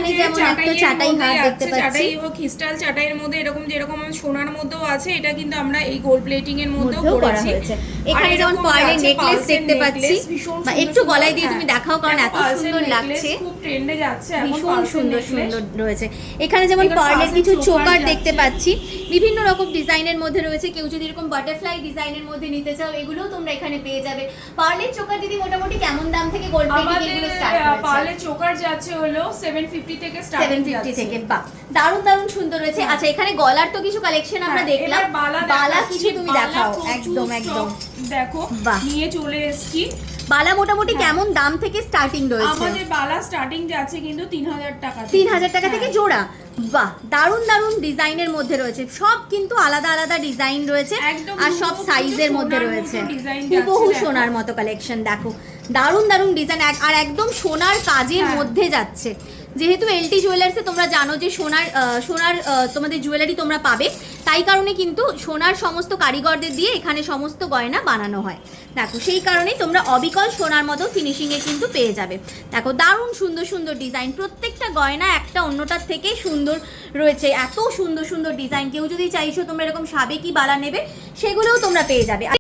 এখানে যেমন একটা চাটাই হাত দেখতে পাচ্ছি, চাটাই ও ক্রিস্টাল চাটাইয়ের মধ্যে এরকম যেরকম সোনার মধ্যেও আছে, এটা কিন্তু আমরা এই গোল্ড প্লেটিং এর মধ্যেও করেছি। এখানে যেমন পার্লের নেকলেস দেখতে পাচ্ছি, বা একটু গলায় দিয়ে তুমি দেখাও কারণ এত সুন্দর লাগছে, খুব ট্রেন্ডে যাচ্ছে এখন, ভীষণ সুন্দর সুন্দর রয়েছে। এখানে যেমন পার্লের কিছু চোকার দেখতে পাচ্ছি, বিভিন্ন রকম ডিজাইনের মধ্যে রয়েছে। কেউ যদি এরকম বাটারফ্লাই ডিজাইনের মধ্যে নিতে চাও এগুলোও তোমরা এখানে পেয়ে যাবে। পার্লের চোকার দিদি মোটামুটি কেমন দাম থেকে গোল্ড প্লেটিং এগুলো স্টার্ট হচ্ছে? পার্লের চোকার যাচ্ছে হলো 750 থেকে স্টার্ট, 750 থেকে। বাহ, দারুণ দারুণ সুন্দর রয়েছে। আচ্ছা, এখানে গলার তো কিছু কালেকশন আমরা দেখলাম, বালা কিছু তুমি দেখাও। একদম একদম দেখো নিয়ে চলে এসেছি। বালা মোটামুটি কেমন দাম থেকে স্টার্টিং রয়েছে? আমাদের বালা স্টার্টিং যাচ্ছে কিন্তু 3000 টাকা, 3000 টাকা থেকে জোড়া। বাহ, দারুণ দারুণ ডিজাইনের মধ্যে রয়েছে, সব কিন্তু আলাদা আলাদা ডিজাইন রয়েছে আর সব সাইজের মধ্যে রয়েছে। হুবহু সোনার মতো কালেকশন দেখো, দারুণ দারুণ ডিজাইন, আর একদম সোনার কাজের মধ্যে যাচ্ছে। যেহেতু এলটি জুয়েলার্সে তোমরা জানো যে সোনার তোমাদের জুয়েলারি তোমরা পাবে, তাই কারণে কিন্তু সোনার সমস্ত কারিগরদের দিয়ে এখানে সমস্ত গয়না বানানো হয়। দেখো, সেই কারণেই তোমরা অবিকল সোনার মতো ফিনিশিংয়ে কিন্তু পেয়ে যাবে। দেখো, দারুণ সুন্দর সুন্দর ডিজাইন, প্রত্যেকটা গয়না একটা অন্যটার থেকে সুন্দর রয়েছে, এত সুন্দর সুন্দর ডিজাইন। কেউ যদি চাইছো তোমরা এরকম সাবেকি বালা নেবে, সেগুলোও তোমরা পেয়ে যাবে।